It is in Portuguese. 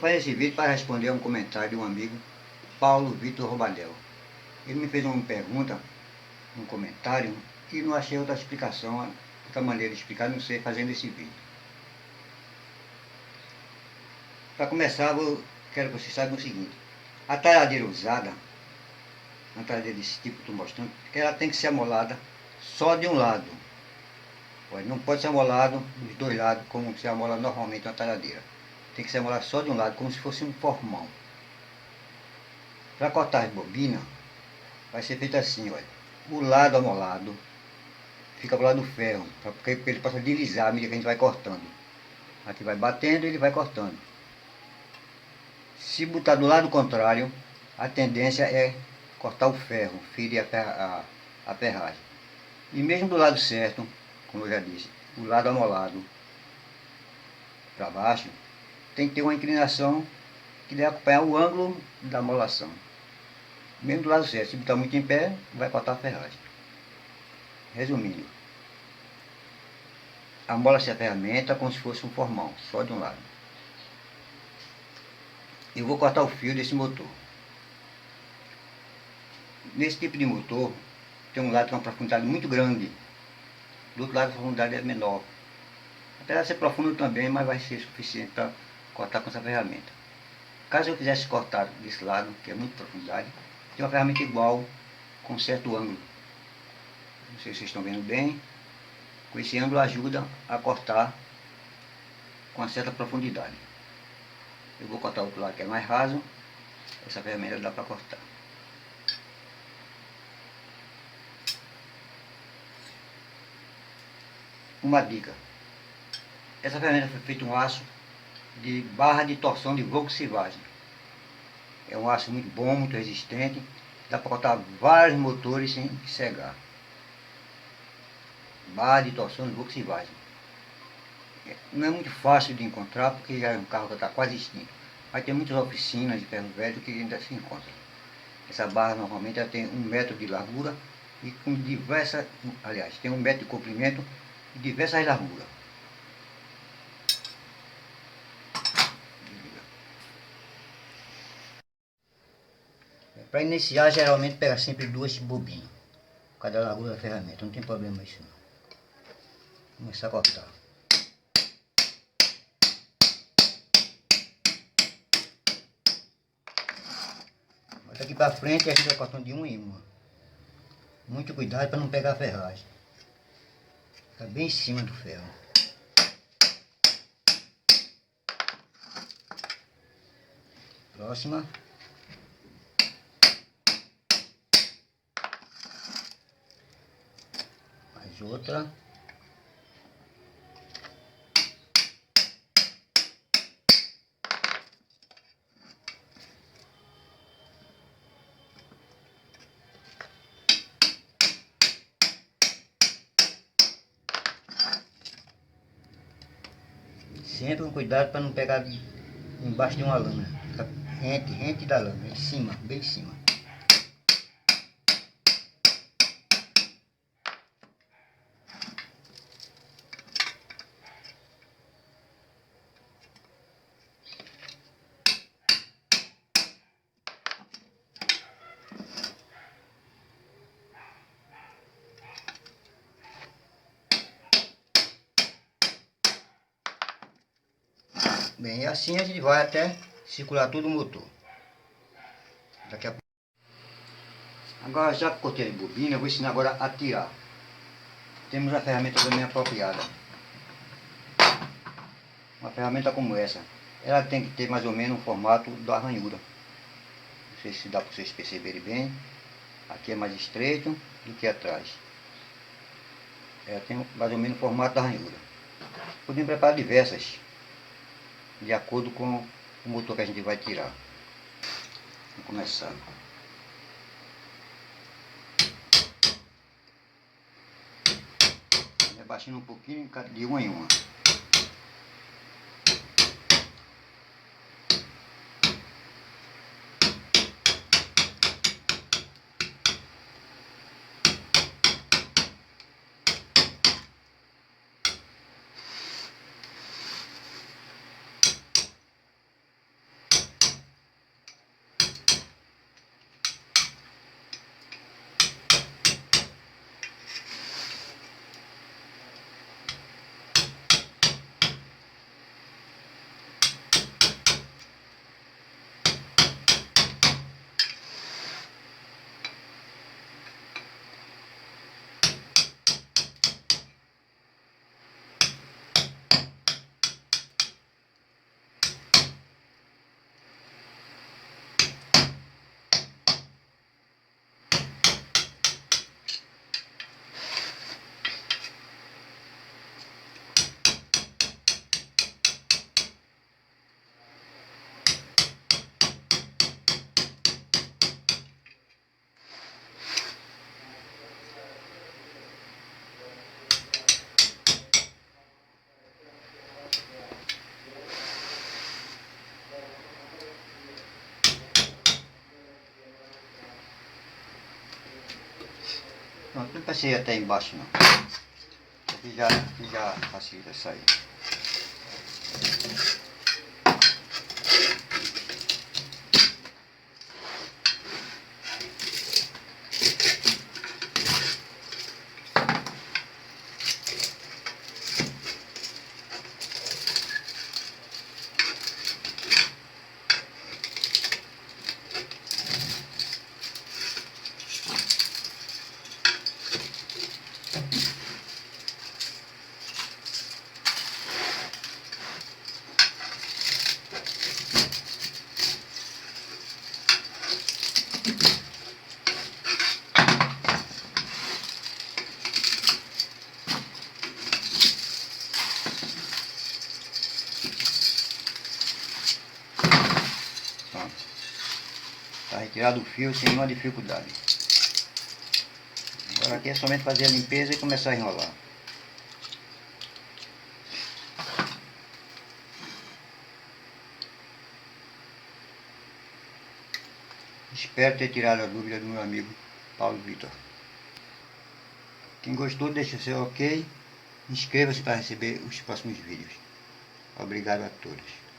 fazendo esse vídeo para responder a um comentário de um amigo, Paulo Vitor Robadel. Ele me fez uma pergunta, um comentário, e não achei outra explicação, outra maneira de explicar, não sei, fazendo esse vídeo. Para começar, quero que vocês saibam o seguinte: a talhadeira usada, uma talhadeira desse tipo que estou mostrando, ela tem que ser amolada só de um lado. Não pode ser amolado dos dois lados, como se amola normalmente uma talhadeira. Tem que ser amolado só de um lado, como se fosse um formão. Para cortar as bobinas, vai ser feito assim, olha. O lado amolado fica para o lado do ferro, porque ele possa deslizar à medida que a gente vai cortando. Aqui vai batendo e ele vai cortando. Se botar do lado contrário, a tendência é cortar o ferro, ferir a ferragem. E mesmo do lado certo, como eu já disse, o lado amolado para baixo, tem que ter uma inclinação que deve acompanhar o ângulo da amolação. Mesmo do lado certo, se botar muito em pé, vai cortar a ferragem. Resumindo, amola-se a ferramenta como se fosse um formão, só de um lado. Eu vou cortar o fio desse motor. Nesse tipo de motor, tem um lado com uma profundidade muito grande, do outro lado a profundidade é menor. Apesar de ser profundo também, mas vai ser suficiente para cortar com essa ferramenta. Caso eu quisesse cortar desse lado, que é muita profundidade, tem uma ferramenta igual, com certo ângulo. Não sei se vocês estão vendo bem. Com esse ângulo ajuda a cortar com uma certa profundidade. Eu vou cortar o outro lado que é mais raso. Essa ferramenta dá para cortar. Uma dica: essa ferramenta foi feita um aço de barra de torção de Volkswagen. É um aço muito bom, muito resistente. Dá para cortar vários motores sem cegar. Barra de torção de Volkswagen. Não é muito fácil de encontrar, porque já é um carro que está quase extinto. Mas tem muitas oficinas de ferro velho que ainda se encontra. Essa barra normalmente ela tem 1 metro de largura e com diversas, aliás, tem 1 metro de comprimento e diversas larguras. Para iniciar, geralmente pega sempre 2 bobinas, cada largura da ferramenta, não tem problema isso não. Começar a cortar. Daqui para frente a gente vai cortando de uma em uma. Muito cuidado para não pegar a ferragem. Fica bem em cima do ferro. Próxima. Mais outra. Sempre com cuidado para não pegar embaixo de uma lâmina. Fica rente da lâmina, em cima, bem em cima. Bem, e assim a gente vai até circular todo o motor. Daqui a pouco. Agora, já que cortei a bobina, eu vou ensinar agora a tirar. Temos a ferramenta também apropriada. Uma ferramenta como essa, ela tem que ter mais ou menos um formato da ranhura. Não sei se dá para vocês perceberem bem. Aqui é mais estreito do que atrás. Ela tem mais ou menos o formato da ranhura. Podemos preparar diversas, de acordo com o motor que a gente vai tirar. Vamos começar. Abaixando um pouquinho de uma em uma. Pronto, não precisa ir até embaixo não. Aqui já facilita sair. Está retirado o fio sem nenhuma dificuldade. Agora aqui é somente fazer a limpeza e começar a enrolar. Espero ter tirado a dúvida do meu amigo Paulo Vitor. Quem gostou, deixa seu ok. Inscreva-se para receber os próximos vídeos. Obrigado a todos.